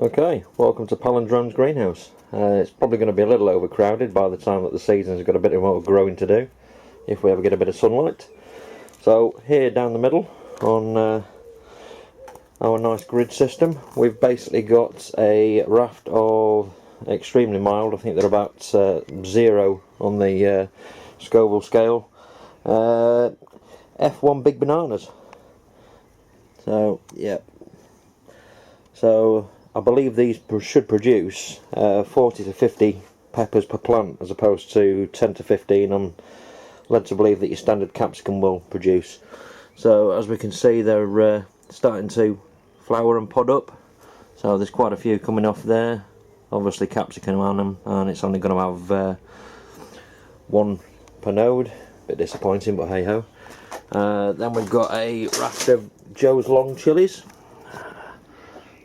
Okay, welcome to Palindrome's greenhouse. It's probably going to be a little overcrowded by the time that the season's got a bit more growing to do, if we ever get a bit of sunlight. So here down the middle on our nice grid system, we've basically got a raft of extremely mild, I think they're about 0 on the Scoville scale, F1 big bananas. So yeah, so I believe these should produce 40 to 50 peppers per plant, as opposed to 10 to 15 I'm led to believe that your standard capsicum will produce. So as we can see, they're starting to flower and pod up. So there's quite a few coming off there. Obviously capsicum on them, and it's only going to have one per node. Bit disappointing, but hey ho. Then we've got a raft of Joe's long chilies.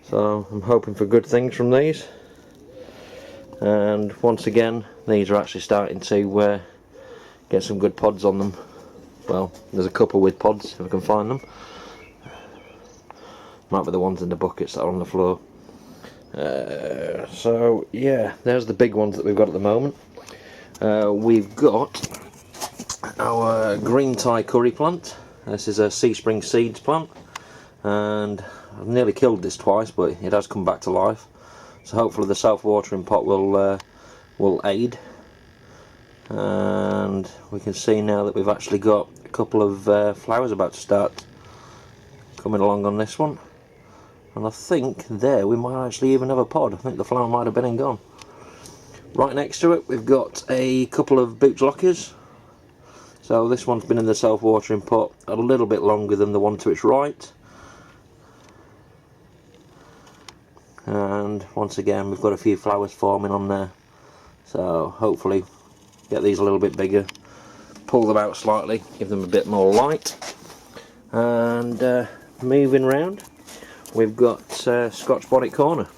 So I'm hoping for good things from these. And once again, these are actually starting to get some good pods on them. Well, there's a couple with pods if I can find them. Might be the ones in the buckets that are on the floor. So yeah, there's the big ones that we've got at the moment. We've got our green Thai curry plant. This is a Sea Spring Seeds plant, and I've nearly killed this twice, but it has come back to life. So hopefully the self-watering pot will aid. And we can see now that we've actually got a couple of flowers about to start coming along on this one. And I think there we might actually even have a pod. I think the flower might have been and gone. Right next to it we've got a couple of boots lockers. So this one's been in the self-watering pot a little bit longer than the one to its right. And once again we've got a few flowers forming on there. So hopefully get these a little bit bigger, pull them out slightly, give them a bit more light. And moving round, we've got Scotch bonnet corner.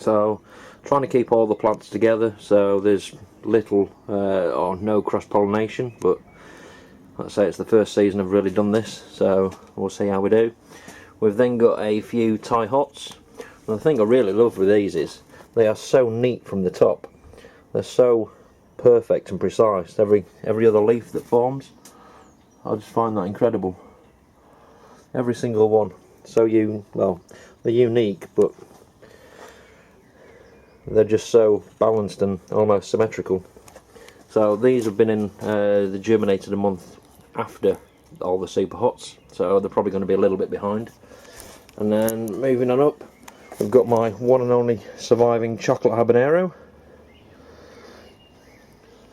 So trying to keep all the plants together so there's little or no cross-pollination, but let's say it's the first season I've really done this, so we'll see how we do. We've then got a few Thai hots, and the thing I really love with these is they are so neat from the top. They're so perfect and precise, every other leaf that forms. I just find that incredible. Every single one. So well, they're unique, but they're just so balanced and almost symmetrical. So these have been in the germinated a month after all the super hots, so they're probably going to be a little bit behind. And then moving on up, we've got my one and only surviving chocolate habanero.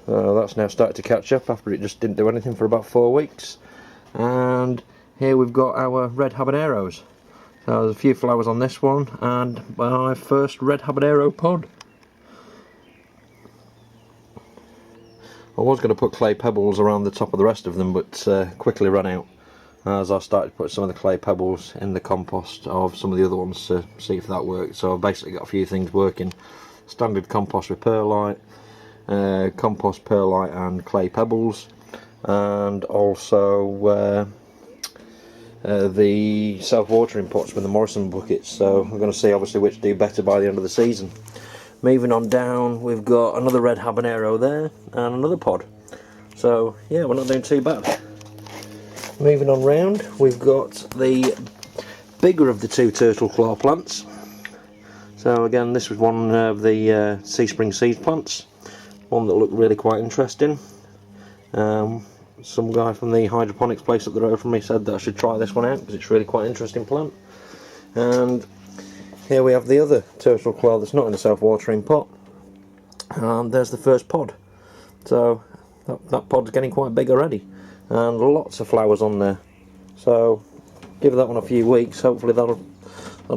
That's now started to catch up after it just didn't do anything for about 4 weeks. And here we've got our red habaneros. So there's a few flowers on this one, and my first red habanero pod. I was going to put clay pebbles around the top of the rest of them, but quickly ran out as I started to put some of the clay pebbles in the compost of some of the other ones to see if that worked. So I've basically got a few things working. Standard compost with perlite, compost, perlite and clay pebbles, and also the self-watering pots with the Morrison buckets. So we're going to see obviously which do better by the end of the season. Moving on down, we've got another red habanero there and another pod. So yeah, we're not doing too bad. Moving on round, we've got the bigger of the two turtle claw plants. So again, this was one of the Sea Spring Seeds plants, one that looked really quite interesting. Some guy from the hydroponics place up the road from me said that I should try this one out because it's really quite an interesting plant. And here we have the other turtle claw that's not in a self-watering pot, and there's the first pod. So that pod's getting quite big already, and lots of flowers on there. So give that one a few weeks, hopefully that'll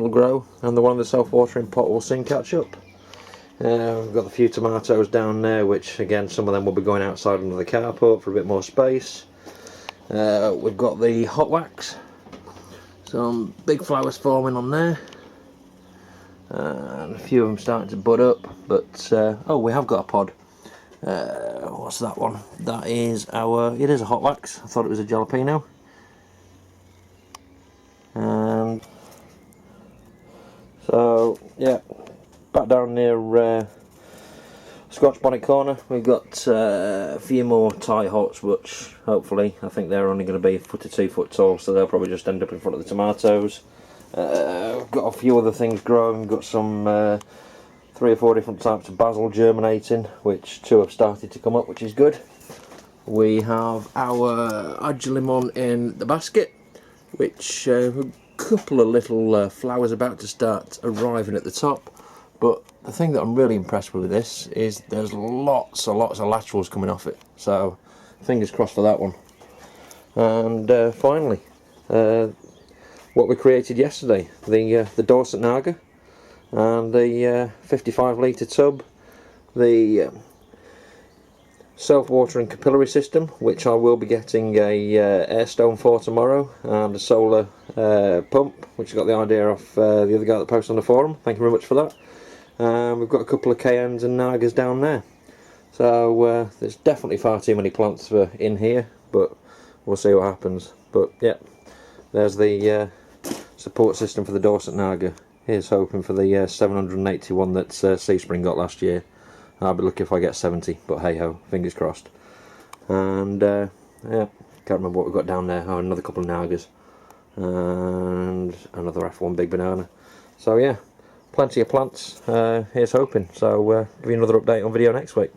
grow, and the one in the self-watering pot will soon catch up. We've got a few tomatoes down there, which again some of them will be going outside under the carport for a bit more space. We've got the hot wax, some big flowers forming on there, and a few of them starting to bud up. But oh, we have got a pod. What's that one? That is it is a hot wax. I thought it was a jalapeno. And So yeah, back down near Scotch Bonnet Corner, we've got a few more tie hots, which hopefully, I think they're only going to be 1 to 2 foot tall, so they'll probably just end up in front of the tomatoes. We've got a few other things growing. We've got some 3 or 4 different types of basil germinating, which 2 have started to come up, which is good. We have our Agelimon in the basket, which a couple of little flowers about to start arriving at the top. But the thing that I'm really impressed with this is there's lots and lots of laterals coming off it. So fingers crossed for that one. And finally, what we created yesterday, the Dorset Naga and the 55 litre tub, the self-watering capillary system, which I will be getting a air stone for tomorrow, and a solar pump, which I got the idea off the other guy that posted on the forum. Thank you very much for that. We've got a couple of cayennes and nagas down there, so there's definitely far too many plants for in here, but we'll see what happens. But yeah, there's the support system for the Dorset Naga. Here's hoping for the 781 that Seaspring got last year. I'll be lucky if I get 70, but hey ho, fingers crossed. And yeah, can't remember what we've got down there. Oh, another couple of nagas and another F1 big banana. So yeah, plenty of plants. Here's hoping. So give you another update on video next week.